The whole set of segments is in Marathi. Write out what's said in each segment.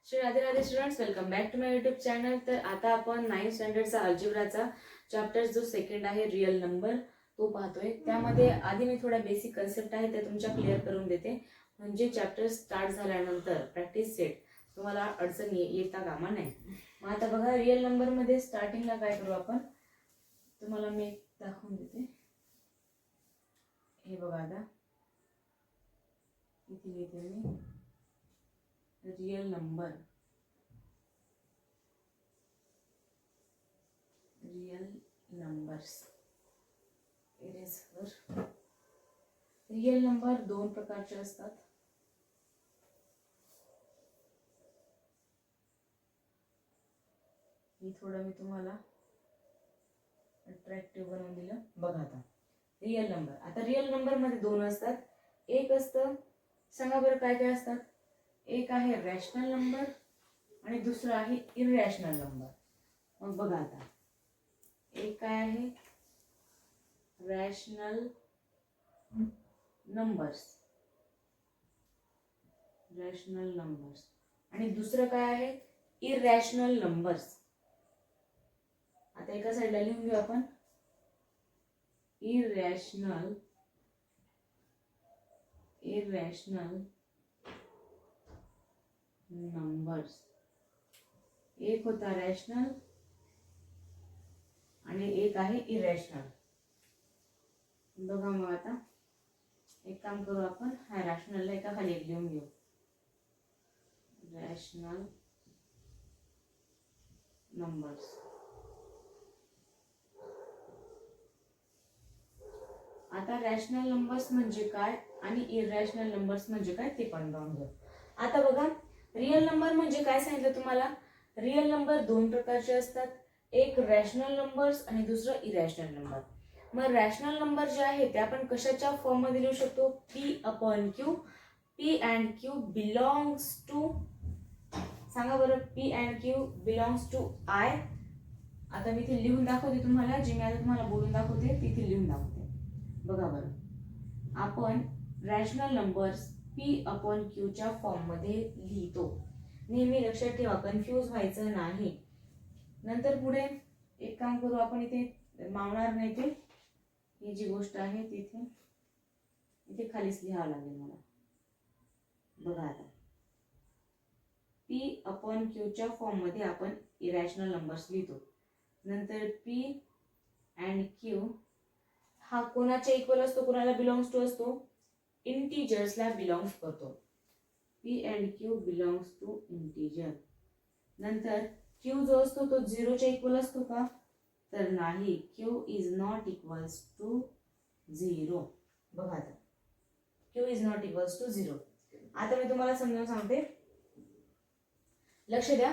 Shri Radhe Radhe students, welcome back to my YouTube channel. तर आता आपण 9th स्टँडर्डचा अल्जेब्राचा चॅप्टर जो सेकंड आहे रिअल नंबर तो पाहतोय. त्यामध्ये आधी मी थोड्या बेसिक कन्सेप्ट आहे त्या तुमच्या क्लिअर करून देते, म्हणजे चॅप्टर स्टार्ट झाल्यानंतर प्रॅक्टिस सेट तुम्हाला अडचण येता कामा नाही. मग आता बघा, रिअल नंबरमध्ये स्टार्टिंगला काय करू आपण, तुम्हाला मी दाखवून देते. हे बघा, आता इथे लिहिते मी रियल नंबर्स. रियल नंबर दोन प्रकारचे असतात. मी तुम्हाला अट्रॅक्टिव्ह बनवून दिलं. बघा आता रियल नंबर मध्ये दोन असतात. एक असतं, सांगा बरं काय काय असतात. एक आहे रॅशनल नंबर आणि दुसरा आहे इररॅशनल नंबर. मग बघा आता, एक काय आहे रॅशनल नंबर्स आणि दुसरं काय आहे इररॅशनल नंबर्स. आता एका साईडला लिहून घेऊ आपण इररॅशनल नंबर्स. एक होता रॅशनल आणि एक आहे इररॅशनल. बघा, मग आता एक काम करू आपण, हा रॅशनलला एका खाली एक लिहून घेऊ. Rational numbers. आता रॅशनल नंबर्स म्हणजे काय आणि इररॅशनल नंबर्स म्हणजे काय ते पण जाणून घेऊ. आता बघा, रिअल नंबर म्हणजे काय सांगितलं तुम्हाला. रिअल नंबर दोन प्रकारचे असतात, एक रॅशनल नंबर्स आणि दुसरं इररॅशनल नंबर. मग रॅशनल नंबर जे आहे ते आपण कशाच्या फॉर्म मध्ये लिहू शकतो, P/Q. P and Q belongs to, सांगा बरं, P and Q belongs to I. आता मी इथे लिहून दाखवते तुम्हाला, जे मी आता तुम्हाला बोलून दाखवते तिथे लिहून दाखवते. बघा बरं, आपण रॅशनल नंबर्स P/Q च्या फॉर्म मध्ये लिहितो. नेहमी लक्षात ठेवा, कन्फ्यूज व्हायचं नाही. नंतर पुढे एक काम करू आपण, इथे मावणार नाही ते, ही जी गोष्ट आहे तिथे इथे खालीच लिहावं लागेल मला. बघा आता, P/Q च्या फॉर्म मध्ये आपण इरॅशनल नंबर्स लिहितो. नंतर P and Q हा कोणाच्या इक्वल असतो, कोणाला बिलॉंग्स टू असतो, इंटिजर्सला बिलॉंग्स करतो. P and Q belongs to integer. नंतर Q जो असतो तो 0 च्या इक्वल असतो का, तर नाही. Q is not equals to 0. बघा आता, Q is not equals to 0. आता मी तुम्हाला समजावून सांगते, लक्ष द्या.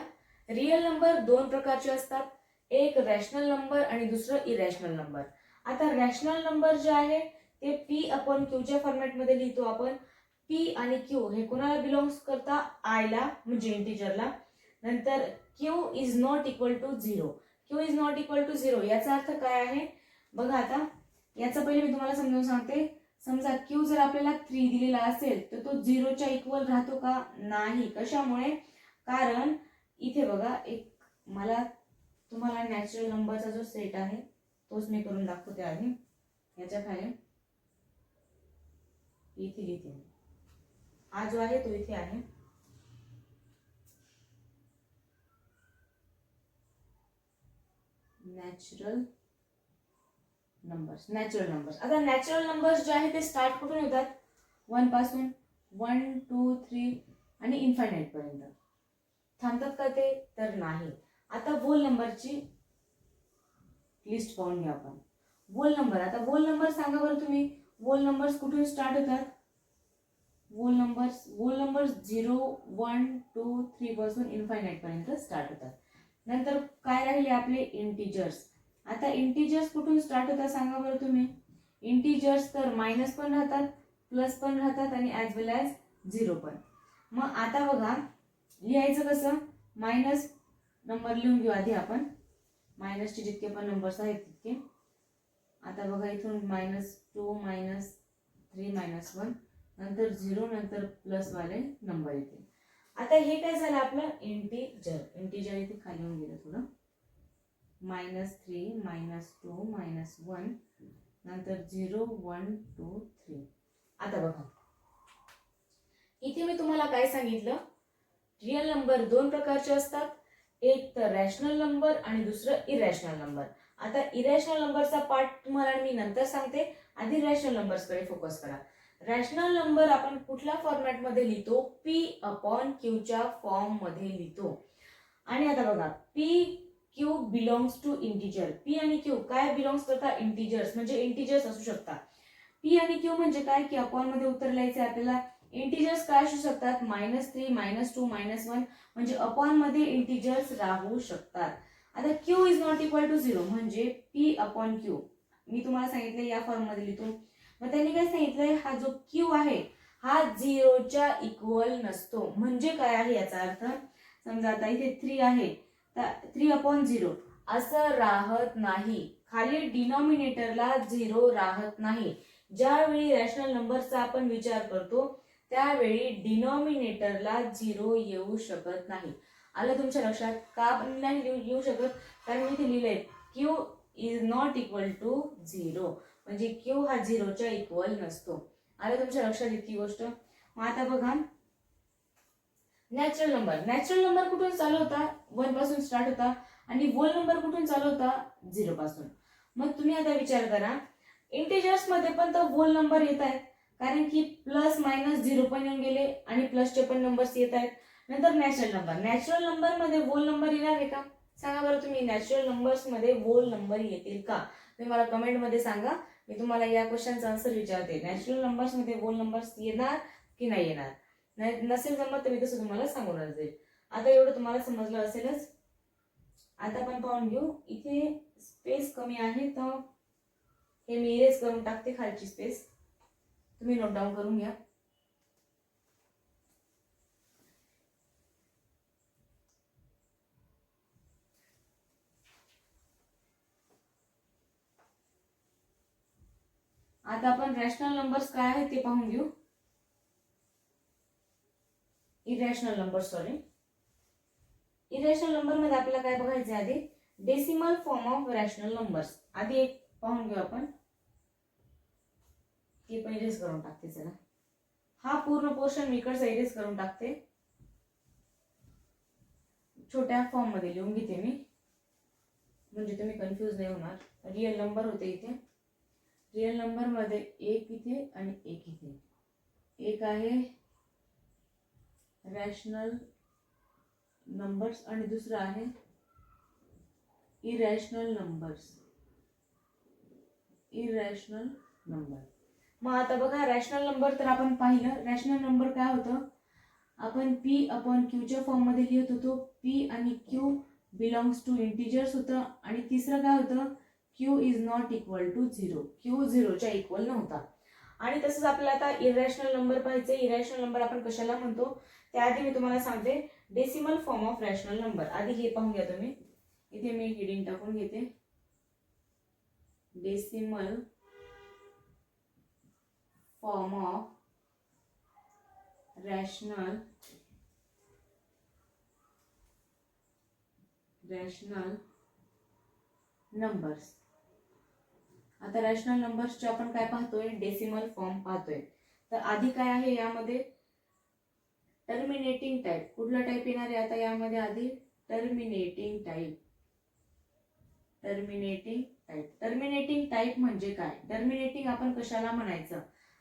रिअल नंबर दोन प्रकारचे असतात, एक रॅशनल नंबर आणि दुसरं इरॅशनल नंबर. आता रॅशनल नंबर जे आहे ते P/Q च्या फॉर्मॅट मध्ये लिहितो आपण. P आणि Q हे कोणाला बिलॉंग्स करता, I ला, म्हणजे इंटिजरला. नंतर Q is not equal to 0. Q is not equal to 0 याचा अर्थ काय आहे बघा. आता याचा पहिले मी तुम्हाला समजावून सांगते. समजा Q जर आपल्याला 3 दिलेला असेल तर तो 0 च्या इक्वल राहतो का, नाही. कशामुळे, कारण इथे बघा, एक मला तुम्हाला नॅचरल नंबरचा जो सेट आहे तोच मी करून दाखवते आधी. याच्या खाली इथे लिहिते, हा जो आहे तो इथे आहे. Natural numbers. आता नॅचरल नंबर्स जे आहे ते स्टार्ट कुठून होतात, 1 पासून, 1 2 3 आणि इन्फायनाइट पर्यंत. थांबतात का ते, तर नाही. आता होल नंबरची लिस्ट पाहून घ्या आपण. होल नंबर, आता होल नंबर सांगा बरं तुम्ही, होल नंबर्स कुठून स्टार्ट होतात. होल नंबर्स 0 1 2 3 पासून इन्फायनाइट पर्यंत स्टार्ट होतात. नंतर काय राहिले आपले इंटिजर्स. आता इंटिजर्स कुठून स्टार्ट होतात सांगा बरं तुम्ही. इंटिजर्स तर मायनस पण राहतात, प्लस पण राहतात आणि ॲज वेल ॲज 0 पण. मग आता बघा, लिहायचं कसं, मायनस नंबर लिहून घेऊ आधी आपण. मायनसचे जितके पण नंबर्स आहेत तितके. आता बघा, इथून -2 -3 -1 नंतर 0 नंतर प्लस वाले नंबर येतील. आता हे काय झालं आपलं इंटिजर. इंटिजर इथे खाली येऊन गेलं थोडं. -3 -2 -1 नंतर 0 1 2 3. आता बघा इथे मी तुम्हाला काय सांगितलं, रिअल नंबर दोन प्रकारचे असतात, एक तर रॅशनल नंबर आणि दुसरं इरॅशनल नंबर. आता इरॅशनल नंबरचा पार्ट तुम्हाला मी नंतर सांगते, आधी रॅशनल नंबर्सकडे फोकस करा. रॅशनल नंबर आपण कुठल्या फॉर्मॅटमध्ये लिहितो, P/Q च्या फॉर्म मध्ये लिहितो. आणि आता बघा P/Q belongs to integer. P आणि Q काय बिलॉंग्स करतात, इंटिजर्स, म्हणजे इंटिजर्स असू शकतात. P आणि Q म्हणजे काय की अपॉन मध्ये उत्तर लिहायचे आपल्याला. इंटिजर्स काय असू शकतात, -3 -2 -1 म्हणजे अपॉन मध्ये इंटिजर्स राहू शकतात. आता Q is not equal to 0 म्हणजे P/Q मी तुम्हाला सांगितलं या फॉर्म मध्ये लिहितो. मग त्यांनी काय सांगितलंय, हा जो Q आहे हा 0च्या इक्वल नसतो. म्हणजे काय आहे याचा अर्थ, समजा आता इथे 3 आहे तर 3/0 असं राहत नाही. खाली डिनॉमिनेटरला 0 राहत नाही. ज्यावेळी रॅशनल नंबरचा आपण विचार करतो त्यावेळी डिनॉमिनेटरला 0 येऊ शकत नाही. आलं तुमच्या लक्षात? का नाही येऊ शकत, कारण मी इथे लिहिलंय Q is not equal to 0 म्हणजे Q हा 0च्या इक्वल नसतो. आलं तुमच्या लक्षात इतकी गोष्ट. मग आता बघा नॅचरल नंबर. नॅचरल नंबर कुठून चालू होता, 1 पासून स्टार्ट होता आणि होल नंबर कुठून चालू होता, 0 पासून. मग तुम्ही आता विचार करा, इंटिजर्स मध्ये पण तर होल नंबर येत आहेत, कारण की प्लस मायनस 0 पण येऊन गेले आणि प्लसचे पण नंबर्स येत आहेत. नंतर नॅचरल नंबर. नॅचरल नंबर मध्ये होल नंबर येणार आहे का, सांगा बरं तुम्ही. नॅचरल नंबर्स मध्ये होल नंबर येतील का, तुम्ही मला कमेंट मध्ये सांगा. मी तुम्हाला या क्वेश्चनचा आन्सर विचारते, नॅचरल नंबर्स मध्ये होल नंबर्स येणार की नाही येणार. नसेल जमत तर मी तसं तुम्हाला सांगून जाईल. आता एवढं तुम्हाला समजलं असेलच. आता आपण पाहून घेऊ, इथे स्पेस कमी आहे तर हे मी इरेज करून टाकते खालची स्पेस, तुम्ही नोट डाऊन करून घ्या. आता आपण रॅशनल नंबर्स काय आहेत ते पाहून घेऊ. Irrational number, sorry, irrational number मध्ये आपल्याला काय बघायचे आधी, decimal form of rational numbers. आधी एक पाहून घेऊ आपण, हे पण इरेज करून टाकते. चला हा पूर्ण पोर्शन मी इकडचा इरेज करून टाकते, छोट्या फॉर्म मध्ये लिहून घेते मी, म्हणजे तुम्ही कन्फ्यूज नाही होणार. रिअल नंबर होते इथे, रिअल नंबर मध्ये एक इथे आणि एक इथे. एक आहे रॅशनल नंबर्स आणि दुसरा आहे इरॅशनल नंबर्स. Irrational number. मग आता बघा रॅशनल नंबर तर आपण पाहिलं. रॅशनल नंबर काय होतं, आपण P/Q च्या फॉर्म मध्ये लिहित होतो. P आणि Q बिलॉंग्स टू इंटिजर्स होतं. आणि तिसरं काय होतं, Q is not equal to 0. Q 0च्या इक्वल नव्हता. आणि तसंच आपल्याला आता इरॅशनल नंबर पाहिजे. इरॅशनल नंबर आपण कशाला म्हणतो त्याआधी मी तुम्हाला सांगते, decimal form of rational number. आधी हे पाहून घ्या तुम्ही, इथे मी हेडिंग टाकून घेते, decimal form of rational numbers. आता रॅशनल नंबर्सचे आपण काय पाहतोय, डेसिमल फॉर्म पाहतोय. तर आधी काय आहे यामध्ये, टर्मिनेटिंग टाइप. कुठला टाइप येणार आहे आता यामध्ये, आधी terminating type. Terminating type. Terminating type म्हणजे काय, टर्मिनेटिंग आपण कशाला म्हणायचं,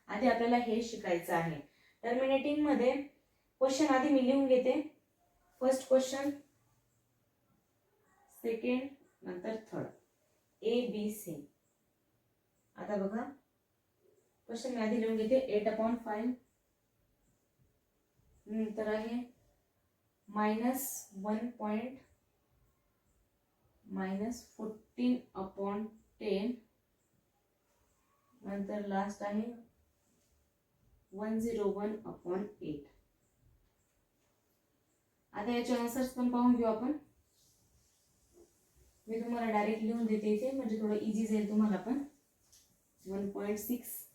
आधी आपल्याला हे शिकायचं आहे. टर्मिनेटिंग मध्ये क्वेश्चन आधी मी लिहून घेते. फर्स्ट क्वेश्चन, सेकंड, नंतर थर्ड, ABC. आता बघा क्वेश्चन मी आधी लिहून घेते. 8/5 नंतर आहे -1 -14/10 नंतर लास्ट आहे 101/8. आता याचे आन्सर्स पण पाहून घेऊ आपण. मी तुम्हाला डायरेक्ट लिहून देते इथे, म्हणजे थोडं इझी जाईल तुम्हाला पण. 1.6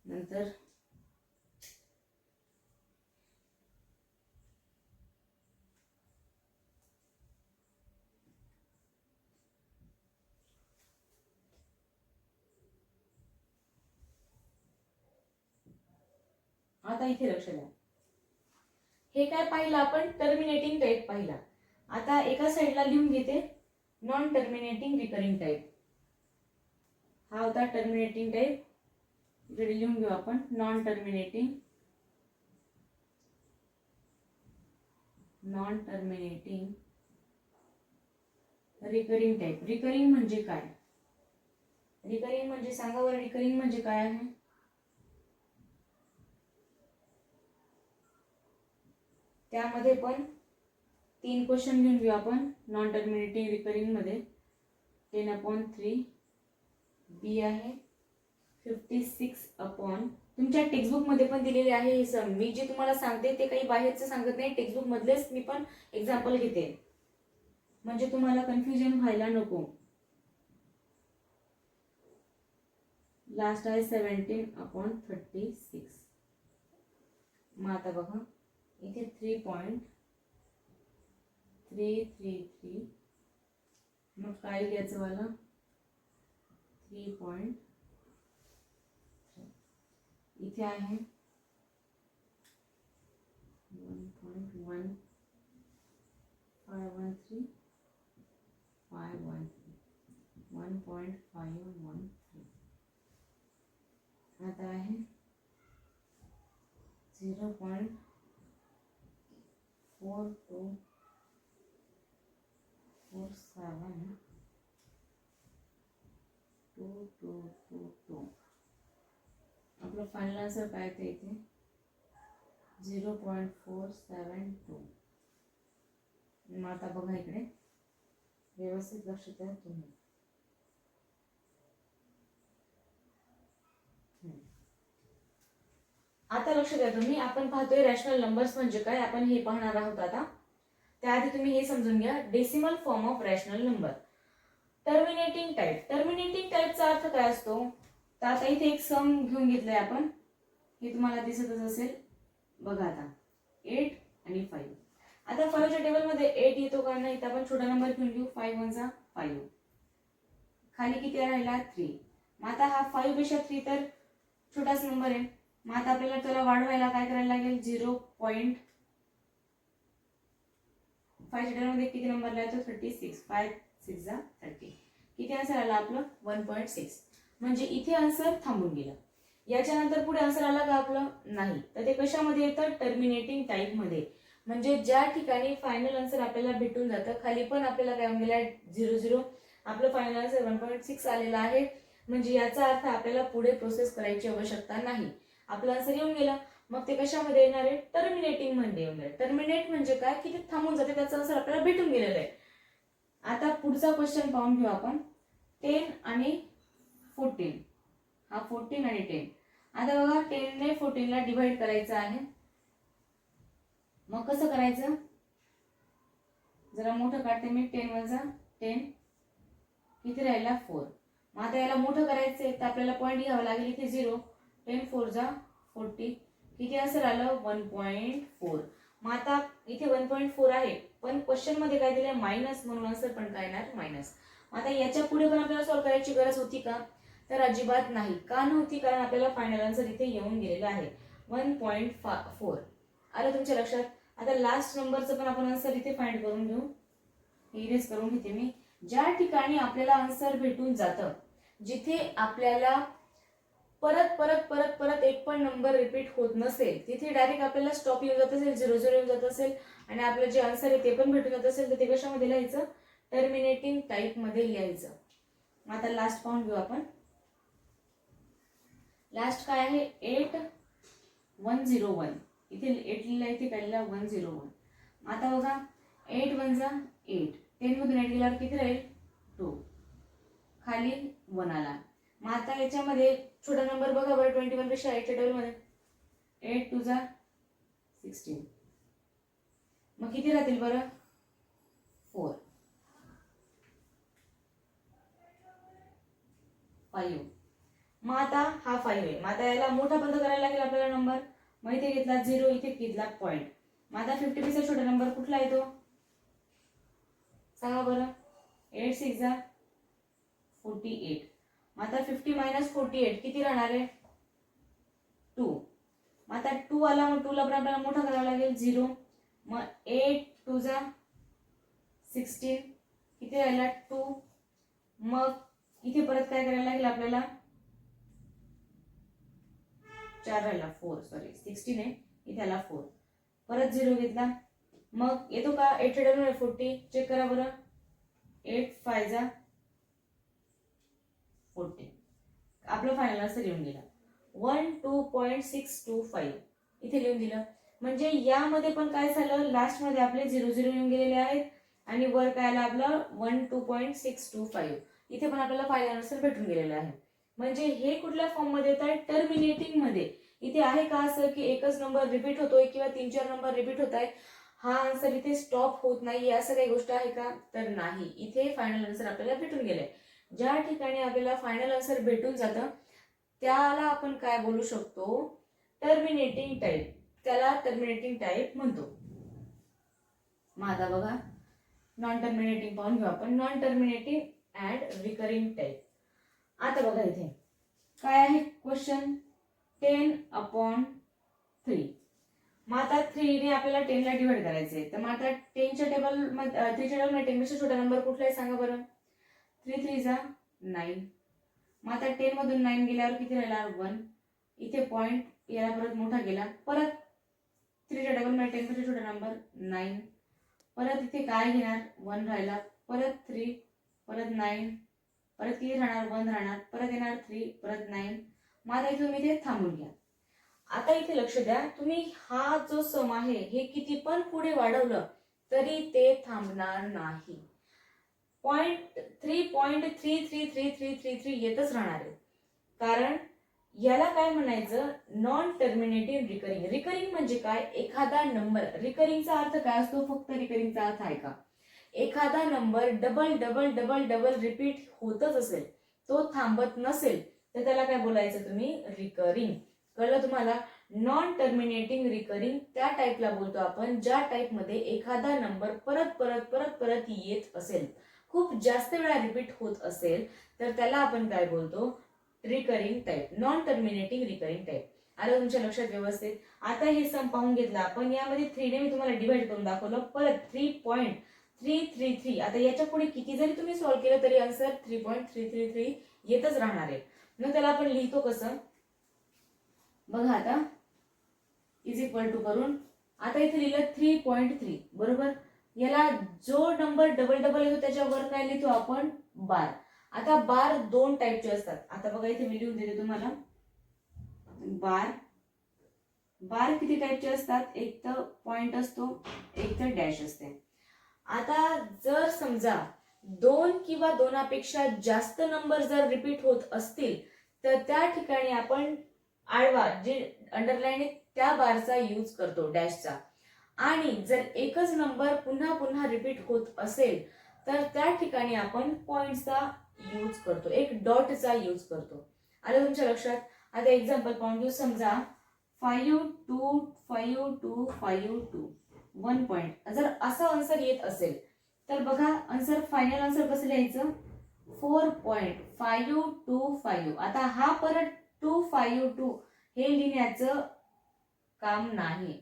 नंतर आता इथे लक्ष द्या, हे काय पाहिलं आपण, टर्मिनेटिंग टाईप पाहिला. आता एका साईडला लिहून घेते नॉन टर्मिनेटिंग रिकरिंग टाईप. हा होता टर्मिनेटिंग टाईप, इकडे लिहून घेऊ आपण non terminating recurring type. Recurring म्हणजे काय? रिकरिंग म्हणजे सांगा बरं, रिकरिंग म्हणजे काय आहे? त्यामध्ये पण 3 क्वेश्चन घेऊन घेऊ आपण नॉन टर्मिनेटिंग रिकरिंग मध्ये. 10/3 बी आहे 56 तुमच्या टेक्स्टबुक मध्ये पण दिलेले आहे हे सम. मी जे तुम्हाला सांगते ते काही बाहेरचं सांगत नाही, टेक्स्टबुक मधलेच मी पण एक्झाम्पल घेते, म्हणजे तुम्हाला कन्फ्युजन व्हायला नको. लास्ट आहे 17/36. मग आता बघा इथे 3.333, मग काय घ्यायचं मला 3. इथे आहे 1.1513 1.513. आता आहे 0.42472222. आपलं फायनल आन्सर काय ते इथे 0.472. मग आता बघा इकडे व्यवस्थित लक्ष द्या तुम्ही. आता लक्ष द्या तुम्ही, आपण पाहतोय रॅशनल नंबर्स म्हणजे काय, आपण हे पाहणार आहोत. आता त्याआधी तुम्ही हे समजून घ्या, decimal form of rational number. Terminating type. Terminating टाईपचा अर्थ काय असतो? तर आता इथे एक सम घेऊन घेतलंय आपण, हे तुम्हाला दिसतच असेल बघा. आता 8 आणि 5. आता 5च्या टेबलमध्ये 8 येतो का नाही, तर आपण छोटा नंबर घेऊन घेऊ. 5 1 जा 5. खाली किती राहिला 3. मग आता हा 5 पेक्षा 3 तर छोटाच नंबर आहे. मग आता आपल्याला त्याला वाढवायला काय करायला लागेल 0.5 च्या टेबलमध्ये किती नंबर लिहायचो 36. 5 6 जा 30. किती आन्सर आला आपलं 1.6. म्हणजे इथे आन्सर थांबून गेला. याच्यानंतर पुढे आन्सर आला का आपलं नाही, तर ते कशामध्ये येतं टर्मिनेटिंग टाईप मध्ये. म्हणजे ज्या ठिकाणी फायनल आन्सर आपल्याला भेटून जातं, खाली पण आपल्याला काय गेला 0 आपलं फायनल आन्सर 1.6 आलेला आहे. म्हणजे याचा अर्थ आपल्याला पुढे प्रोसेस करायची आवश्यकता नाही, आपलं आन्सर येऊन गेला. मग ते कशामध्ये येणार आहे टर्मिनेटिंग मध्ये येणार. टर्मिनेट म्हणजे काय की ते थांबून जाते, त्याचा आन्सर आपल्याला भेटून गेलेला आहे. आता पुढचा क्वेश्चन पाहून घेऊ आपण 10 आणि 14. हा 14 आणि 10. आता बघा 10 ने 14 ला डिवाइड करायचं आहे. मग कसं करायचं, जरा मोठं काढते मी. 10 1 जा 10, किती राहिला 4. मग आता याला मोठं करायचंय तर आपल्याला पॉईंट घ्यावा लागेल इथे 0. 10 4 जा 40, किती आन्सर आलं 1.4. मग आता इथे 1.4 आहे, पण क्वेश्चन मध्ये काय दिलंय मायनस, म्हणून आन्सर पण काय येणार मायनस. आता याच्या पुढे पण आपल्याला सॉल्व्ह करायची गरज होती का, तर अजिबात नाही. का नव्हती, कारण आपल्याला फायनल आन्सर इथे येऊन गेलेला आहे 1.4. आलं तुमच्या लक्षात. आता लास्ट नंबरचं पण आपण आन्सर इथे फाइंड करून घेऊ. इरेज करून घेते मी. ज्या ठिकाणी आपल्याला आन्सर भेटून जातं, जिथे आपल्याला परत परत परत परत एक पण नंबर रिपीट होत नसेल, तिथे डायरेक्ट आपल्याला स्टॉप येऊन जात असेल, 0 येऊन जात असेल, आणि आपलं जे आन्सर आहे ते पण भेटून जात असेल, तर ते कशामध्ये लिहायचं टर्मिनेटिंग टाईप मध्ये लिहायचं. आता लास्ट पाहून घेऊ आपण. लास्ट काय आहे 8101. इथे 8 लिहिला, इथे काय लिहिला 101. आता बघा 8 1 जा 8. 10 मधून 8 गेल्यावर किती राहील 2, खाली 1 आला. मग आता याच्यामध्ये छोटा नंबर बघा बरं 21 पेक्षा 8 च्या टेबल मध्ये 8 2 जा 16. मग किती राहतील बरं 4 5. मग आता हा 5 आहे. मग आता याला मोठा बंद करायला लागेल आपल्याला नंबर. मग इथे घेतला 0, इथे घेतला पॉईंट. मग आता 50 पेक्षा छोटा नंबर कुठला येतो सांगा बरं. 8 6 जा 48. मग आता 50 - 48 किती राहणार आहे 2. मग आता 2 आला, मग 2 ला आपल्याला मोठा करावा लागेल 0. मग 8 2 जा 16, किती राहिला 2. मग इथे परत काय करायला लागेल आपल्याला, 4 राहिला 4, सॉरी 16 आहे, इथे आला 4, परत 0 घेतला. मग येतो का 8 40, चेक करा बरं. 8 5 जा 40. आपलं फायनल आन्सर येऊन गेला 12.625, इथे लिहून दिलं. म्हणजे यामध्ये पण काय झालं, लास्ट मध्ये आपले 0 येऊन गेलेले आहेत आणि वर काय आलं आपलं 12.625. इथे पण आपल्याला फायनल आन्सर भेटून गेलेला आहे. म्हणजे हे कुठल्या फॉर्म मध्ये येत आहे, टर्मिनेटिंग मध्ये. इथे आहे का असं की एकच नंबर रिपीट होतोय किंवा 3-4 नंबर रिपीट होत आहे, हा आन्सर इथे स्टॉप होत नाही, असं काही गोष्ट आहे का, तर नाही. इथे फायनल आन्सर आपल्याला भेटून गेलंय. ज्या ठिकाणी आपल्याला फायनल आन्सर भेटून जातं त्याला आपण काय बोलू शकतो, टर्मिनेटिंग टाईप. त्याला टर्मिनेटिंग टाईप म्हणतो. मग आता बघा नॉन टर्मिनेटिंग पाहून घेऊ आपण. Non terminating and recurring type. आता बघा इथे काय आहे क्वेश्चन, 10/3. मग आता 3 ने आपल्याला 10 ला डिवाइड करायचंय. तर मग आता 10च्या टेबल 3च्या टेबल मध्ये 10 पेक्षा छोटा नंबर कुठला आहे सांगा बरं. 3 3 जा 9. मग आता 10 मधून 9 गेल्यावर किती राहिला 1. इथे पॉइंट याला परत मोठा गेला, परत 3च्या टेबल मध्ये 10 पेक्षा छोटा नंबर 9. परत इथे काय घेणार 1 राहिला, परत 3, परत 9, परत किती राहणार 1 राहणार, परत येणार 3, परत 9. मग आता इथे तुम्ही ते थांबून घ्या. आता इथे लक्ष द्या, तुम्ही हा जो सम आहे हे किती पण पुढे वाढवलं तरी ते थांबणार नाही. 3.333333 येतच राहणार आहे. कारण याला काय म्हणायचं, नॉन टर्मिनेटिंग रिकरिंग. रिकरिंग म्हणजे काय, एखादा नंबर, रिकरिंगचा अर्थ काय असतो, फक्त रिकरिंगचा अर्थ आहे का, एखादा number double double double double repeat होतच असेल, तो थांबत नसेल, तर त्याला काय बोलायचं तुम्ही, रिकरिंग. कळलं तुम्हाला. नॉन टर्मिनेटिंग रिकरिंग त्या टाइपला बोलतो आपण, ज्या टाइप मध्ये एखादा नंबर परत परत परत परत येत असेल, खूप जास्त वेळा रिपीट होत असेल, तर त्याला आपण काय बोलतो, recurring type. Non terminating recurring type. आलं तुमच्या लक्षात व्यवस्थित. आता हे सम पाहून घेतला आपण, यामध्ये 3 ने मी तुम्हाला डिवाइड करून दाखवलं. परत 3.333. आता याच्या पुढे किती जरी तुम्ही सॉल्व्ह केलं तरी आन्सर 3.333 येतच राहणार आहे. मग त्याला आपण लिहितो कसं बघा. आता इज इक्वल टू करून आता इथे लिहिलं 3.3 बरोबर. याला जो नंबर डबल डबल येतो त्याच्यावर काय लिहितो आपण, बार. आता बार 2 टाइपचे असतात. आता बघा इथे मी लिहून देते तुम्हाला. बार किती टाइपचे असतात, एक तर पॉइंट असतो, एक तर डॅश असते. आता जर समजा 2 किंवा 2पेक्षा जास्त नंबर जर रिपीट होत असतील तर त्या ठिकाणी आपण आडवा जे अंडरलाईन आहे त्या बारचा यूज करतो, डॅशचा. आणि जर एकच नंबर पुन्हा पुन्हा रिपीट होत असेल तर त्या ठिकाणी आपण पॉइंटचा यूज करतो, एक डॉटचा यूज करतो. आलं तुमच्या लक्षात. आता एक्झाम्पल पाहून घेऊ. समजा 5 2 5 2 5 2 1 पॉइंट जर असं आन्सर येत असेल तर बघा आन्सर, फायनल आन्सर कसं लिहायचं, 4.525. आता हा परत 252 हे लिहिण्याचं काम नाही.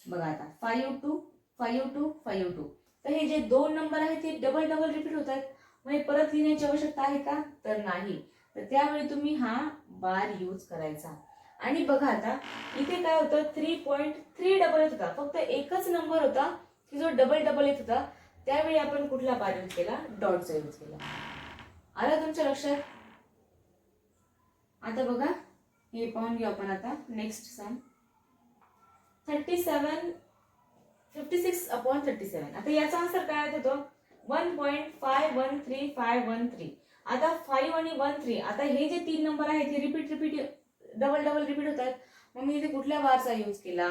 बघा आता 52 52 52. तर हे जे 2 नंबर आहेत ते डबल डबल रिपीट होत आहेत, मग परत लिहिण्याची आवश्यकता आहे का, तर नाही. तर त्यावेळी तुम्ही हा बार यूज करायचा. आणि बघा आता इथे काय होतं, 3.3 डबल येत होता, फक्त एकच नंबर होता की जो डबल डबल येत होता, त्यावेळी आपण कुठला बार यूज केला, डॉटचा यूज केला. आलं तुमच्या लक्षात. आता बघा हे पाहून घेऊ आपण. आता नेक्स्ट सम 56/37. आता याचा आन्सर काय होतो, 1.513513. आता 5 आणि 1 3, आता हे जे 3 नंबर आहेत हे रिपीट डबल डबल रिपीट होतात, मग मी इथे कुठल्या बारचा यूज केला,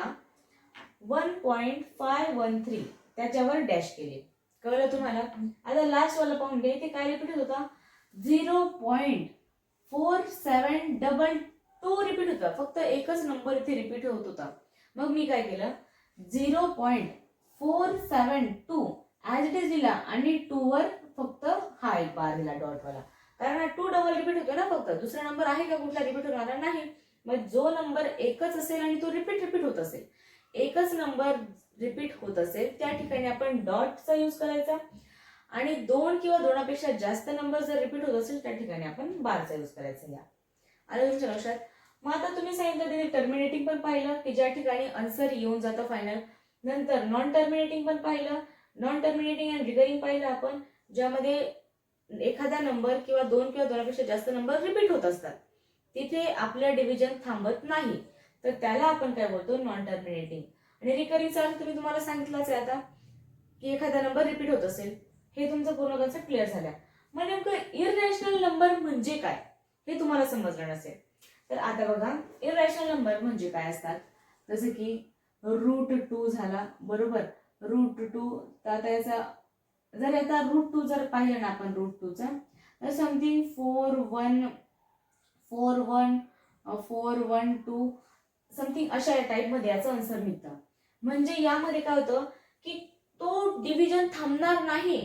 1.513 त्याच्यावर डॅश केले. कळलं तुम्हाला. आता लास्ट वाला पाहून घ्या, इथे काय रिपीट होत होता, 0.4722 रिपीट होता, फक्त एकच नंबर इथे रिपीट होत होता. मग मी काय केलं, 0.472 ऍज इट इज दिला आणि 2 वर फक्त हा एक बार दिला डॉट वाला, कारण 2 डबल रिपीट होतो ना, फक्त दुसरा नंबर आहे का कुठला रिपीट होणार नाही, मग जो नंबर एकच असेल आणि तो रिपीट होत असेल, एकच नंबर रिपीट होत असेल त्या ठिकाणी आपण डॉटचा यूज करायचा, आणि 2 किंवा 2पेक्षा जास्त नंबर जर रिपीट होत असेल त्या ठिकाणी आपण बारचा यूज करायचा. या आलं तुमच्या लक्षात. मग आता तुम्ही सांगितलं तिने टर्मिनेटिंग पण पाहिलं की ज्या ठिकाणी आन्सर येऊन जातं फायनल. नंतर नॉन टर्मिनेटिंग पण पाहिलं, नॉन टर्मिनेटिंग आणि रिकरिंग पाहिलं आपण, ज्यामध्ये एखादा नंबर किंवा 2 किंवा 2पेक्षा जास्त नंबर रिपीट होत असतात, तिथे आपलं डिव्हिजन थांबत नाही, तर त्याला आपण काय बोलतो, नॉन टर्मिनेटिंग. आणि रिकरिंगचा अर्थ तुम्हाला सांगितलंच आहे आता, की एखादा नंबर रिपीट होत असेल. हे तुमचं पूर्ण कन्सेप्ट क्लिअर झाला. मग नेमकं इररॅशनल नंबर म्हणजे काय हे तुम्हाला समजलं नसेल तर आता बघा, इररॅशनल नंबर म्हणजे काय असतात. जसं की √2 झाला, बरोबर. √2 तर आता याचा जर आता √2 जर पाहिलं ना आपण √2चा, तर समथिंग 4 1 समथिंग अशा टाईप मध्ये याचं आन्सर निघतं. म्हणजे यामध्ये काय होतं की तो डिव्हिजन थांबणार नाही,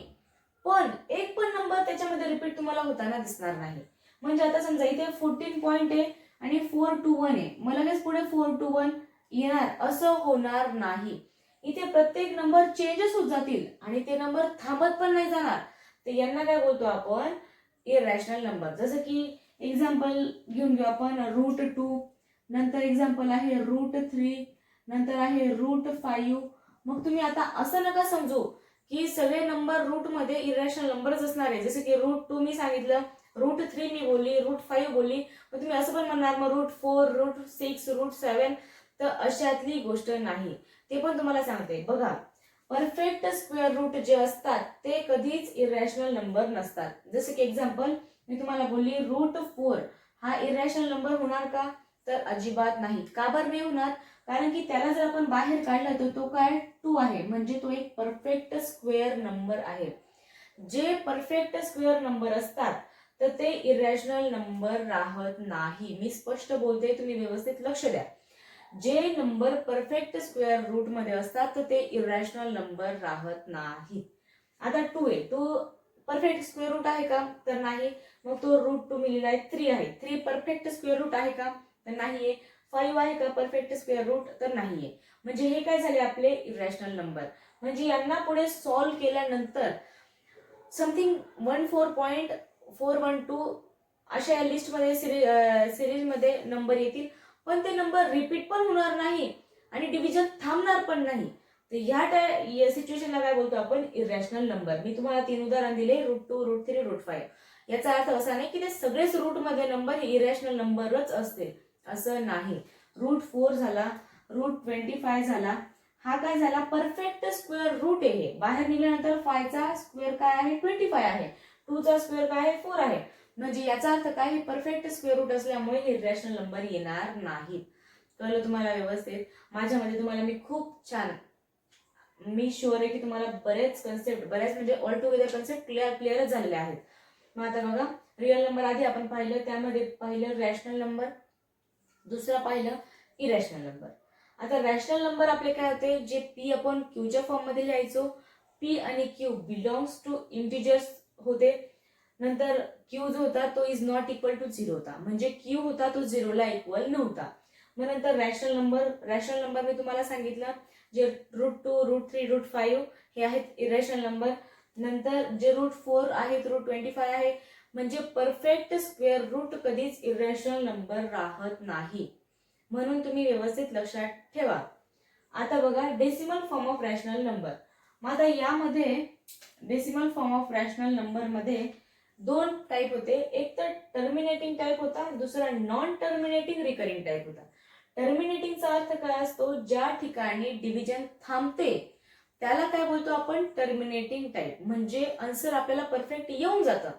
पण एक पण नंबर त्याच्यामध्ये रिपीट तुम्हाला होताना दिसणार नाही. म्हणजे आता समजा इथे 14 पॉईंट आहे आणि 4 to 1 आहे, मग लगेच पुढे 4 to 1 येणार असं होणार नाही. इथे प्रत्येक नंबर चेंजेस होत जातील आणि ते नंबर थांबत पण नाही जाणार. तर यांना काय बोलतो आपण, इररॅशनल नंबर. जसं की एक्झाम्पल घेऊन घेऊ आपण √2, नंतर एक्झाम्पल आहे √3, नंतर आहे √5. मग तुम्ही आता असं नका समजू की सगळे नंबर रूट मध्ये इररॅशनल नंबरच असणार आहे. जसं की √2 मी सांगितलं, √3 मी बोलली, √5 बोलली, मग तुम्ही असं पण म्हणणार मग √4, √6, √7. तर अशातली गोष्ट नाही. ते पण तुम्हाला सांगते बघा, परफेक्ट स्क्वेअर रूट जे असतात ते कधीच इररॅशनल नंबर नसतात. जसं की एक्झाम्पल मी तुम्हाला बोलली √4 हा इररॅशनल नंबर होणार का, तर अजिबात नाही. का बरं नाही होणार, कारण की त्याला जर आपण बाहेर काढला तर तो काय 2 आहे, म्हणजे तो एक परफेक्ट स्क्वेअर नंबर आहे. जे परफेक्ट स्क्वेअर नंबर असतात तर ते इररॅशनल नंबर राहत नाही. मी स्पष्ट बोलते, तुम्ही व्यवस्थित लक्ष द्या. जे नंबर परफेक्ट स्क्वेअर रूट मध्ये असतात तर ते इररॅशनल नंबर राहत नाही. आता 2 आहे, तो परफेक्ट स्क्वेअर रूट आहे का, तर नाही. मग तो √2 मी लिहिलाय. 3 आहे, 3 परफेक्ट स्क्वेअर रूट आहे का, तर नाहीये. 5 आहे का परफेक्ट स्क्वेअर रूट, तर नाहीये. म्हणजे हे काय झाले आपले इररॅशनल नंबर. म्हणजे यांना पुढे सॉल्व्ह केल्यानंतर समथिंग 14.412 अशा या लिस्ट मध्ये सिरीज मध्ये नंबर येतील, पण ते नंबर रिपीट पण होणार नाही आणि डिव्हिजन थांबणार पण नाही. तर ह्या सिच्युएशनला काय बोलतो आपण, इररॅशनल नंबर. मी तुम्हाला 3 उदाहरण दिले, √2, √3, √5. याचा अर्थ असा नाही की ते सगळेच रूट मध्ये नंबर इररॅशनल नंबरच असतील, असं नाही. √4 झाला, √25 झाला, हा काय झाला, परफेक्ट स्क्वेअर रूट आहे. बाहेर निघाल्यानंतर 5 चा स्क्वेअर काय आहे, 25 आहे. 2 चा स्क्वेअर काय आहे, 4 आहे. म्हणजे याचा अर्थ काय, हे परफेक्ट स्क्वेअर रूट असल्यामुळे हे इररॅशनल नंबर येणार नाहीत. कळलं तुम्हाला व्यवस्थित. माझ्यामध्ये तुम्हाला मी खूप छान, मी शुअर आहे की तुम्हाला बरेच म्हणजे ऑल टुगेदर कन्सेप्ट क्लिअरच झालेले आहेत. मग आता बघा, रिअल नंबर आधी आपण पाहिलं, त्यामध्ये पाहिलं रॅशनल नंबर, दुसरा पाहिलं इरॅशनल नंबर. आता रॅशनल नंबर आपले काय होते, जे P/Q फॉर्म मध्ये लिहायचो. P आणि Q बिलॉंग्स टू इंटिजर्स होते. नंतर Q जो होता तो इज नॉट इक्वल टू 0 होता, म्हणजे Q होता तो 0 ला इक्वल नव्हता. मग नंतर रॅशनल नंबर मी तुम्हाला सांगितलं, जे √2, √3, √5 हे आहेत इरॅशनल नंबर. नंतर जे √4 आहेत, √25 आहे, म्हणजे परफेक्ट स्क्वेअर रूट कधीच इररॅशनल नंबर राहत नाही. म्हणून तुम्ही व्यवस्थित लक्षात ठेवा. आता बघा, decimal form of rational number. मग आता यामध्ये decimal form of rational number मध्ये 2 टाईप होते. एक तर टर्मिनेटिंग टाईप होता, दुसरा नॉन टर्मिनेटिंग रिकरिंग टाईप होता. टर्मिनेटिंगचा अर्थ काय असतो, ज्या ठिकाणी डिव्हिजन थांबते त्याला काय बोलतो आपण, टर्मिनेटिंग टाईप. म्हणजे आन्सर आपल्याला परफेक्ट येऊन जातं,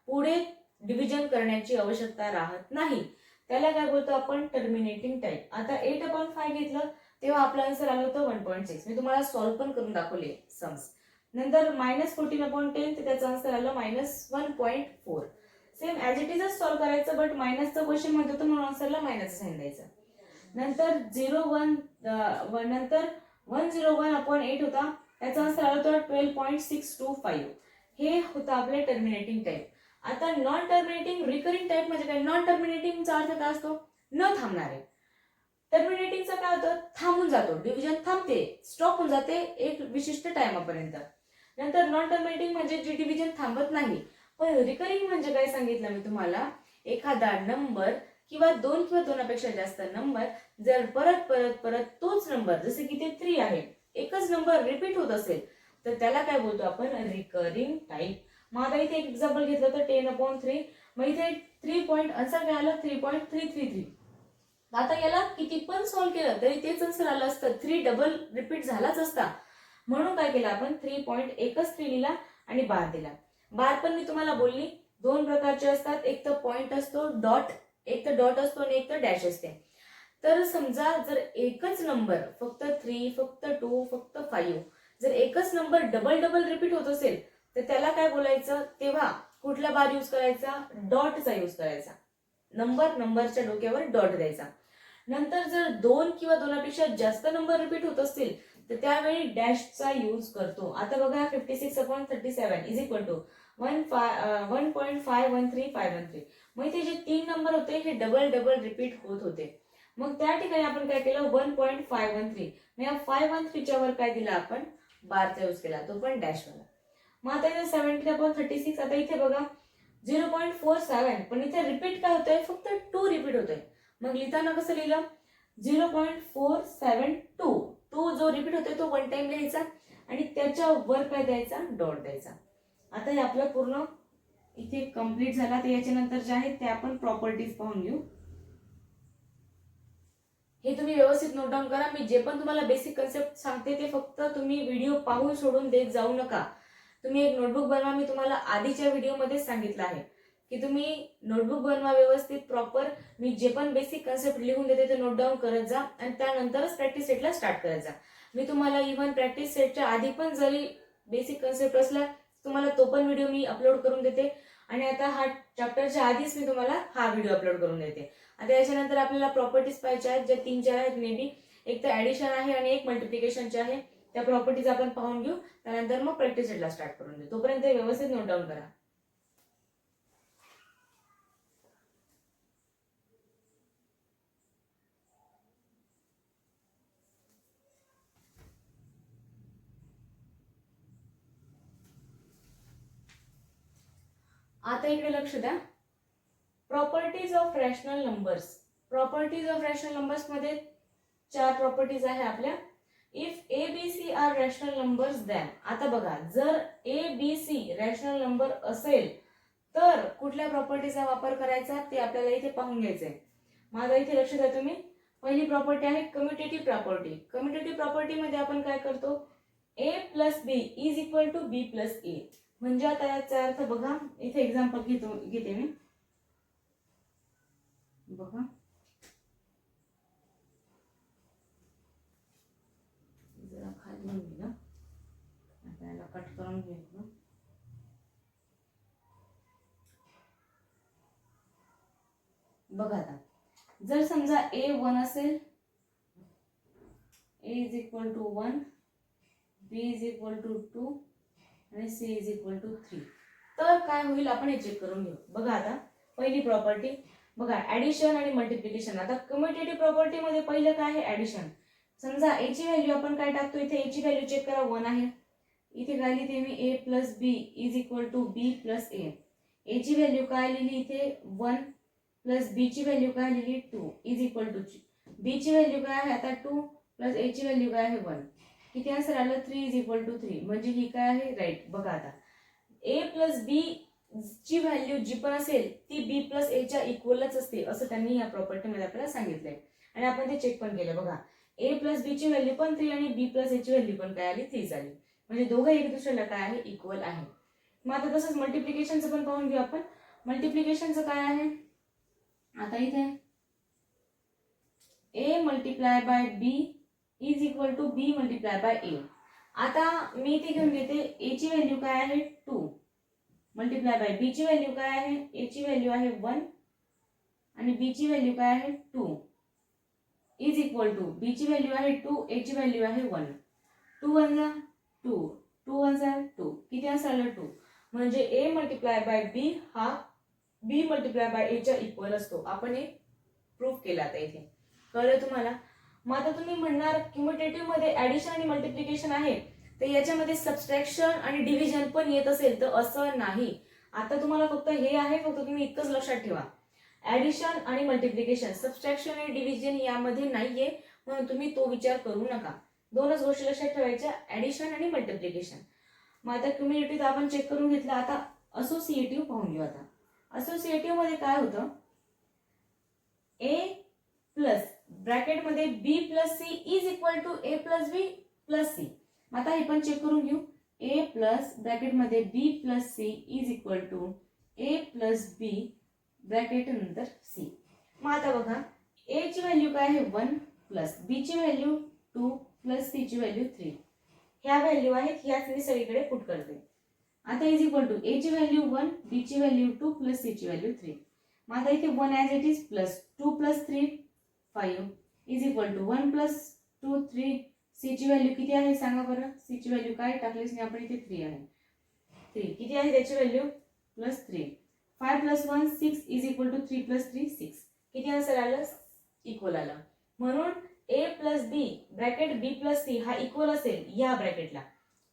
पुढे डिव्हिजन करण्याची आवश्यकता राहत नाही, त्याला काय बोलतो आपण, टर्मिनेटिंग टाईप. आता 8/5 घेतलं तेव्हा आपलं आन्सर आलं होतं 1.6. मी तुम्हाला सॉल्व्ह पण करून दाखवले सम्स. नंतर -14/10 तर त्याचं आन्सर आलं -1.4. सेम ऍज इट इजच सॉल्व्ह करायचं, बट मायनसचं क्वेश्चन मध्ये होतं म्हणून आन्सरला मायनस साइन द्यायचं. नंतर 101/8 होता, त्याचा आन्सर आला होता 12.625. हे होतं आपले टर्मिनेटिंग टाईप. आता नॉन टर्मिनेटिंग रिकरिंग टाईप म्हणजे काय, नॉन टर्मिनेटिंगचा अर्थ काय असतो, न थांबणारे. टर्मिनेटिंगचा काय होतं, थांबून जातो, डिव्हिजन थांबते, स्टॉप होऊन जाते एक विशिष्ट टाइमापर्यंत. नंतर नॉन टर्मिनेटिंग म्हणजे जी डिव्हिजन थांबत नाही. पण रिकरिंग म्हणजे काय सांगितलं मी तुम्हाला, एखादा नंबर किंवा दोन किंवा दोनापेक्षा जास्त नंबर जर परत परत परत तोच नंबर, जसे की ते 3 आहे, एकच नंबर रिपीट होत असेल तर त्याला काय बोलतो आपण, रिकरिंग टाइप. मग आता इथे एक एक्झाम्पल घेतलं तर 10/3. मग इथे 3 पॉईंट आन्सर काय आलं, 3.333. आता याला किती पण सॉल्व्ह केलं तरी तेच आन्सर आलं असतं, 3 डबल रिपीट झालाच असता. म्हणून काय केलं आपण, 3 पॉईंट एकच 3 लिहिला आणि बार दिला. बार पण मी तुम्हाला बोलली दोन प्रकारचे असतात, एक तर पॉइंट असतो, एक तर डॉट असतो आणि एक तर डॅश असते. तर समजा जर एकच नंबर फक्त 3, फक्त 2, फक्त 5 जर एकच नंबर डबल डबल रिपीट होत असेल तर त्याला काय बोलायचं, तेव्हा कुठला बार यूज करायचा, डॉटचा यूज करायचा. नंबरच्या डोक्यावर डॉट द्यायचा. नंतर जर दोन किंवा दोनापेक्षा जास्त नंबर रिपीट होत असतील तर त्यावेळी डॅशचा यूज करतो. आता बघा 56/37 इज इक्वल टू 1.513513. मग इथे जे 3 नंबर होते हे डबल डबल रिपीट होत होते. मग त्या ठिकाणी आपण काय केलं, 1.513. मग या 513च्या वर काय दिला आपण, बारचा यूज केला, तो पण डॅश वाला. मग आता इथे 70/36. आता इथे बघा 0.47, पण इथे रिपीट काय होतंय, फक्त 2 रिपीट होतोय. मग लिहिताना कसं लिहिलं, 0.472. 2 जो रिपीट होतोय तो वन टाइम लिहायचा आणि त्याच्या वर काय द्यायचा, डॉट द्यायचा. आता हे आपलं पूर्ण इथे कंप्लीट झाला. तर याच्या नंतर जे आहेत ते आपण प्रॉपर्टीज पाहून घेऊ. हे तुम्ही व्यवस्थित नोट डाऊन करा. मी जे पण तुम्हाला बेसिक कन्सेप्ट सांगते ते फक्त तुम्ही व्हिडिओ पाहून सोडून देत जाऊ नका. तुम्ही एक नोटबुक बनवा. मी तुम्हाला आधीच्या व्हिडिओमध्ये सांगितलं आहे की तुम्ही नोटबुक बनवा व्यवस्थित प्रॉपर. मी जे पण बेसिक कन्सेप्ट लिहून देते ते नोट डाऊन करत जा आणि त्यानंतरच प्रॅक्टिस सेटला स्टार्ट करत जा. मी तुम्हाला इव्हन प्रॅक्टिस सेटच्या आधी पण जरी बेसिक कन्सेप्ट असला तुम्हाला तो पण व्हिडिओ मी अपलोड करून देते आणि आता हा चॅप्टरच्या आधीच मी तुम्हाला हा व्हिडिओ अपलोड करून देते. आता याच्यानंतर आपल्याला प्रॉपर्टीज पाहिजे आहेत, ज्या 3-4 आहेत मे बी. एक तर ऍडिशन आहे आणि एक मल्टिप्लिकेशनचे आहे. त्या प्रॉपर्टीज आपण पाहून घेऊ, त्यानंतर मग प्रॅक्टिस सेटला स्टार्ट करून देऊ. तोपर्यंत व्यवस्थित नोट डाऊन करा. आता इकडे लक्ष द्या. Properties of rational numbers. Properties of rational numbers मध्ये 4 प्रॉपर्टीज आहे आपल्या. If A B C are rational numbers then. आता बघा, जर A B C rational number असेल तर कुठल्या प्रॉपर्टीचा वापर करायचा ते आपल्याला इथे पाहून घ्यायचंय. माझा इथे लक्ष द्या तुम्ही. पहिली प्रॉपर्टी आहे कम्युटेटिव्ह प्रॉपर्टी. कम्युटेटिव्ह प्रॉपर्टी मध्ये आपण काय करतो, a plus b is equal to b plus a. म्हणजे आता याचा अर्थ बघा, इथे एक्झाम्पल घेते मी. बघा, जरा खाली गेलं, आता याला कट करून घेतलं. बघा, आता जर समजा ए 1 असेल, a is equal to 1, b is equal to 2 आणि सी इज इक्वल टू 3, तर काय होईल आपण हे चेक करून घेऊ. बघा, आता पहिली प्रॉपर्टी बघा, ऍडिशन आणि मल्टिप्लिकेशन. आता कम्युटेटिव्ह प्रॉपर्टी मध्ये पहिलं काय आहे, ऍडिशन. समजा ए ची व्हॅल्यू आपण काय टाकतो, इथे ए ची व्हॅल्यू चेक करा 1 आहे. इथे काय लिहिते मी, a plus b is equal to b plus a. A ची व्हॅल्यू काय लिहिली इथे 1 प्लस बी ची व्हॅल्यू काय लिहिली 2 इज इक्वल टू, बी ची व्हॅल्यू काय आहे आता 2 प्लस ए ची व्हॅल्यू काय आहे 1. किती आन्सर आलं, 3 इज इक्वल टू 3. म्हणजे ही काय आहे, राईट. बघा, आता ए प्लस बी ची व्हॅल्यू जी पण असेल ती बी प्लस ए च्या इक्वलच असते असं त्यांनी या प्रॉपर्टीमध्ये आपल्याला सांगितलंय आणि आपण ते चेक पण केलं. बघा, ए प्लस बी ची व्हॅल्यू पण 3 आणि बी प्लस ए ची व्हॅल्यू पण काय आली, 3 आली. म्हणजे दोघं एक दुसऱ्याला काय आहे, इक्वल आहे. मग आता तसंच मल्टिप्लिकेशनचं पण पाहून घेऊ आपण. मल्टिप्लिकेशनचं काय आहे, आता इथे a multiply by b is equal to b multiply by a. आता मी इथे घेऊन घेते, ए ची व्हॅल्यू काय आहे 2 मल्टिप्लाय बाय बी ची व्हॅल्यू काय आहे, ए ची व्हॅल्यू आहे 1 आणि बी ची व्हॅल्यू काय आहे 2 इज इक्वल टू, बी ची व्हॅल्यू आहे 2, ए ची व्हॅल्यू आहे 1. 2 1 जा 2, 2 1 जा 2, किती आन्सर आलं 2. म्हणजे ए मल्टिप्लाय बाय बी हा बी मल्टिप्लाय बाय ए च्या इक्वल असतो. आपण हे प्रूफ केला आता इथे. कळलं तुम्हाला? मग आता तुम्ही म्हणणार क्युमुलेटिव्ह मध्ये ऍडिशन आणि मल्टिप्लिकेशन आहे तर याच्यामध्ये सबट्रॅक्शन आणि डिव्हिजन पण येत असेल तर असं नाही. आता तुम्हाला फक्त हे आहे, फक्त तुम्ही इतकंच लक्षात ठेवा, ऍडिशन आणि मल्टिप्लिकेशन, सबट्रॅक्शन आणि डिव्हिजन यामध्ये नाहीये, म्हणून तुम्ही तो विचार करू नका. दोनच गोष्टी लक्षात ठेवायच्या, ऍडिशन आणि मल्टिप्लिकेशन. मग आता क्युमुलेटिव्ह आपण चेक करून घेतला. आता असोसिएटिव्ह पाहून घेऊ. आता असोसिएटिव्ह मध्ये काय होतं, ए प्लस ब्रॅकेटमध्ये b plus c is equal to a plus b plus c. आता हे पण चेक करून घेऊ. ए प्लस ब्रॅकेटमध्ये b plus c is equal to a plus B bracket नंतर सी. मग आता बघा, ए ची व्हॅल्यू काय आहे 1 प्लस बी ची व्हॅल्यू 2 प्लस सी ची व्हॅल्यू 3. ह्या व्हॅल्यू आहेत, ह्याच मी सगळीकडे पुट करते. आता इज इक्वल टू ए ची व्हॅल्यू 1, बी ची व्हॅल्यू 2 प्लस सी ची व्हॅल्यू 3. मग आता इथे 1 as it is plus 2 plus 3 5 is equal to 1 plus 2 3. C ची व्हॅल्यू किती आहे सांगा बरं. सी ची व्हॅल्यू काय टाकलीस नाही आपण इथे 3 आहे. 3 किती आहे त्याची value plus 3. 5 plus 1 6 is equal to 3 plus 3 6. किती आन्सर आलं? इक्वल आलं. म्हणून A plus B bracket B plus C हा इक्वल असेल या ब्रॅकेटला.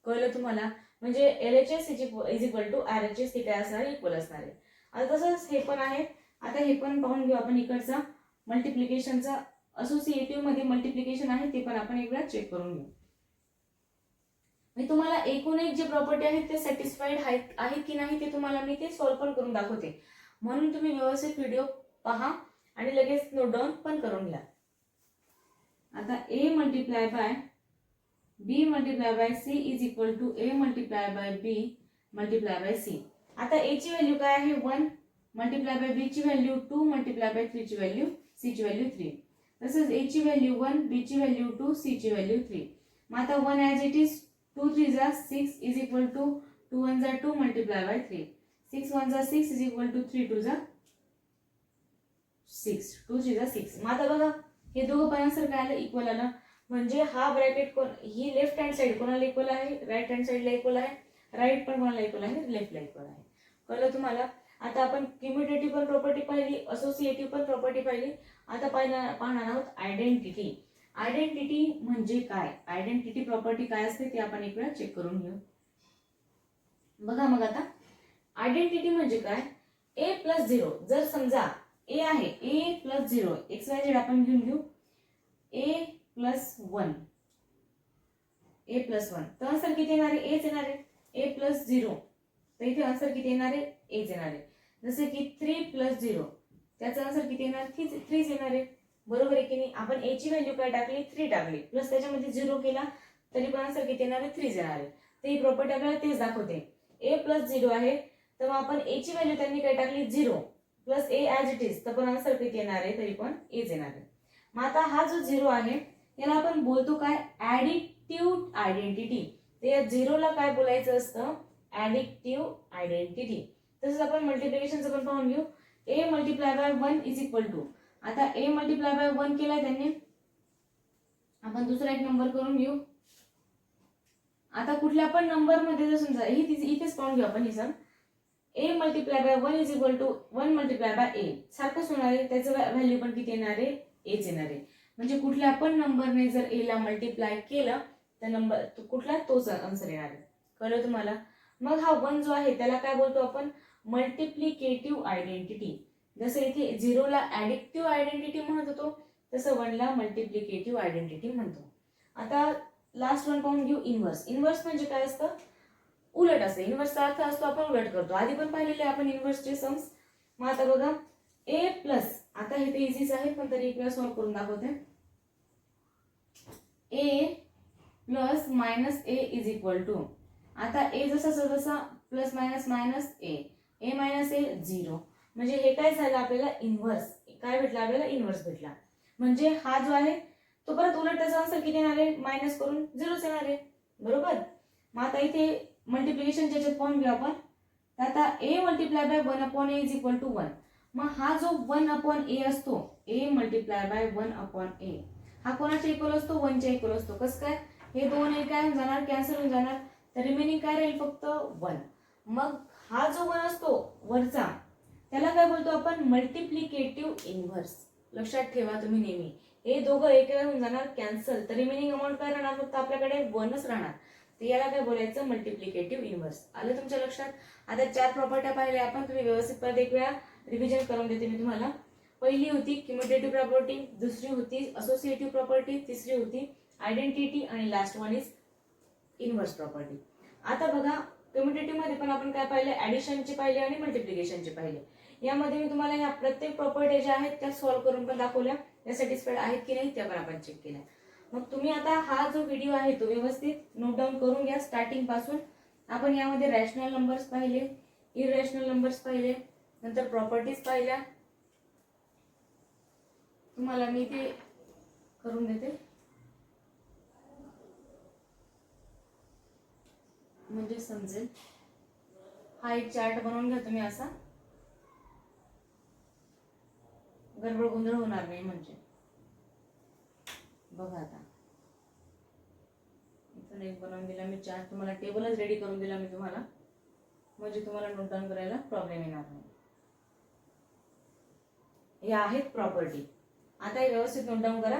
कळलं तुम्हाला? म्हणजे LHS is equal to RHS हे काय असणार, इक्वल असणार आहे. आता तसंच हे पण आहे. आता हे पण पाहून घेऊ आपण. इकडचा मल्टिप्लिकेशनचा असोसिएटिव्ह मध्ये मल्टिप्लिकेशन आहे ते पण आपण एकदा चेक करून घेऊ. मी तुम्हाला एकूण एक जे प्रॉपर्टी आहेत ते सॅटिस्फाईड आहेत की नाही ते तुम्हाला मी ते सॉल्व्ह पण करून दाखवते, म्हणून तुम्ही व्यवस्थित व्हिडिओ पहा आणि लगेच नोट डाऊन पण करून घ्या. आता a multiply by b multiply by c is equal to a multiply by b multiply by c. आता a ची व्हॅल्यू काय आहे 1 मल्टिप्लाय बाय b ची व्हॅल्यू 2 मल्टिप्लाय बाय 3 ची व्हॅल्यू c ची व्हॅल्यू 3. तसंच a ची व्हॅल्यू 1, b ची व्हॅल्यू 2, c ची व्हॅल्यू 3. मग आता 1 ॲज इट इज 2 3 जा 6 इज इक्वल टू 2 1 जा 2 मल्टिप्लाय बाय 3. 6 1 जा 6 इज इक्वल टू 3 2 जा 6 2 3 जा 6. मग आता बघा हे दोघं पण आन्सर काय आलं, इक्वल आलं. म्हणजे हा ब्रॅकेट ही लेफ्ट हँड साइड कोणाला इक्वल आहे, राईट हँड साइडला इक्वल आहे. राईट पण कोणाला इक्वल आहे, लेफ्टला इक्वल आहे. कळलं तुम्हाला? आता आपण क्युमुलेटिव्ह पण प्रॉपर्टी पाहिली, असोसिएटिव्ह पण प्रॉपर्टी पाहिली. आता पाहणार आहोत आयडेंटिटी. आयडेंटिटी म्हणजे काय, आयडेंटिटी प्रॉपर्टी काय असते ते आपण एक वेळा चेक करून घेऊ. बघा मग आता आयडेंटिटी म्हणजे काय, a प्लस 0. जर समजा a आहे, a प्लस 0 XYZ आपण घेऊन घेऊ. a प्लस 1 a प्लस 1 तर आन्सर किती येणार आहे, एच येणार आहे. a प्लस 0 तर इथे आन्सर किती येणार आहे, एच येणार आहे. जसे की 3 प्लस 0 त्याचा आन्सर किती येणार, 3 येणार आहे. बरोबर आहे की नाही? आपण a ची व्हॅल्यू काय टाकली, 3 टाकली, प्लस त्याच्यामध्ये 0 केला तरी पण आन्सर किती येणार आहे, 3 येणार आहे. तर ही प्रॉपर्टी आपल्याला तेच दाखवते. a प्लस 0 आहे तर मग आपण a ची व्हॅल्यू त्यांनी काय टाकली 0 plus a as it is तर पण आन्सर किती येणार आहे, तरी पण एच येणार आहे. मग आता हा जो 0 आहे याला आपण बोलतो काय, ऍडिटिव्ह आयडेंटिटी. तर या 0 ला काय बोलायचं असतं, ऍडिटिव्ह आयडेंटिटी. तसंच आपण मल्टिप्लिकेशनचं पण पाहून घेऊ. a multiply by 1 is equal to, आता a मल्टिप्लाय बाय 1 केलाय त्यांनी, आपण दुसरा एक नंबर करून घेऊ. आता कुठल्या पण नंबर मध्ये जर समजा इथेच पाहून घेऊ आपण. ही sum a multiply by 1 is equal to 1 multiply by a सारखंच होणार आहे. त्याचं व्हॅल्यू पण किती येणार आहे, एच येणार आहे. म्हणजे कुठल्या पण नंबरने जर a ला मल्टिप्लाय केलं तर नंबर कुठला तोच आन्सर येणार आहे. कळलं तुम्हाला? मग हा 1 जो आहे त्याला काय बोलतो आपण, मल्टिप्लिकेटिव्ह आयडेंटिटी. जसं इथे 0 ला ऍडिटिव्ह आयडेंटिटी म्हणत होतो तसं 1 ला मल्टिप्लिकेटिव्ह आयडेंटिटी म्हणतो. आता लास्ट वन पाहून घेऊ, इन्व्हर्स. इन्व्हर्स म्हणजे काय असतं, उलट असते. इन्व्हर्सचा अर्थ असतो आपण उलट करतो. आधी पण पाहिलेले आपण इन्व्हर्सचे सम्स. मग आता बघा a प्लस, आता हे तर इझीच आहे पण तरी एक वेळा सॉल्व्ह करून दाखवते. a plus minus a is equal to, आता a जसा plus minus minus a minus a 0. म्हणजे हे काय झालं आपल्याला, इन्व्हर्स. काय भेटला आपल्याला, इन्व्हर्स भेटला. म्हणजे हा जो आहे तो परत उलट त्याचा आन्सर किती येणार आहे, मायनस करून 0 येणार आहे. बरोबर? मग आता इथे मल्टिप्लिकेशन ज्याच्यात पाहून घेऊ आपण. आता a multiply by 1 upon a is equal to 1. मग हा जो 1 अपॉन a असतो, a multiply by 1 upon a हा कोणाच्या इक्वल असतो, 1 च्या इक्वल असतो. कसं काय, हे दोन एक काय होऊन जाणार, कॅन्सल होऊन जाणार. तर रिमेनिंग काय राहील, फक्त 1. मग हा जो 1 असतो वरचा त्याला काय बोलतो आपण, मल्टिप्लिकेटिव्ह इन्व्हर्स. लक्षात ठेवा तुम्ही नेहमी. हे दोघं एक होऊन जाणार कॅन्सल, तर रिमेनिंग अमाऊंट काय राहणार, फक्त आपल्याकडे 1च राहणार. तर याला काय बोलायचं, मल्टिप्लिकेटिव्ह इन्व्हर्स. आलं तुमच्या लक्षात. आता 4 प्रॉपर्ट्या पाहिल्या आपण. तुम्ही व्यवस्थित परत एक वेळा रिव्हिजन करून देते मी तुम्हाला. पहिली होती क्युमुलेटिव्ह प्रॉपर्टी, दुसरी होती असोसिएटिव्ह प्रॉपर्टी, तिसरी होती आयडेंटिटी आणि last one is inverse property. आता बघा क्युमुलेटिव्ह मध्ये पण आपण काय पाहिले, ऍडिशनचे पाहिले आणि मल्टिप्लिकेशनचे पाहिले. यामध्ये मी तुम्हाला ह्या प्रत्येक प्रॉपर्टी ज्या आहेत त्या सॉल्व्ह करून पण दाखवल्या. त्या सॅटिस्फाईड आहेत की नाही त्या पण आपण चेक केल्या. मग तुम्ही आता हा जो व्हिडिओ आहे तो व्यवस्थित नोट डाऊन करून घ्या स्टार्टिंग पासून. आपण यामध्ये रॅशनल नंबर्स पाहिले, इररॅशनल नंबर्स पाहिले, नंतर प्रॉपर्टीज पाहिल्या. तुम्हाला मी ते करून देते म्हणजे समजेल. हा एक चार्ट बनवून घ्या तुम्ही असा, गडबड गोंधळ होणार नाही म्हणजे. बघा आता इथून एक बनवून दिला मी चार्ट, तुम्हाला टेबलच रेडी करून दिला मी तुम्हाला, म्हणजे तुम्हाला नोट डाऊन करायला प्रॉब्लेम येणार नाही. हे आहेत प्रॉपर्टी. आता हे व्यवस्थित नोट डाऊन करा.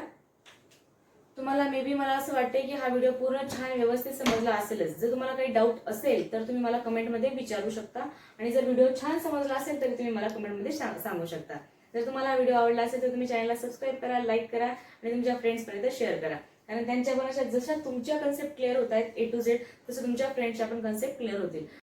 तुम्हाला मे बी मला असं वाटतंय की हा व्हिडिओ पूर्ण छान व्यवस्थित समजला असेलच. जर तुम्हाला काही डाऊट असेल तर तुम्ही मला कमेंटमध्ये विचारू शकता, आणि जर व्हिडिओ छान समजला असेल तर तुम्ही मला कमेंटमध्ये सांगू शकता. जर तुम्हाला हा व्हिडिओ आवडला असेल तर तुम्ही चॅनलला सबस्क्राईब करा, लाईक करा आणि तुमच्या फ्रेंड्सपर्यंत शेअर करा. कारण त्यांच्या पण अशा जशा तुमच्या कन्सेप्ट क्लिअर होत आहेत A to Z, तसं तुमच्या फ्रेंड्सच्या पण कन्सेप्ट क्लिअर होतील.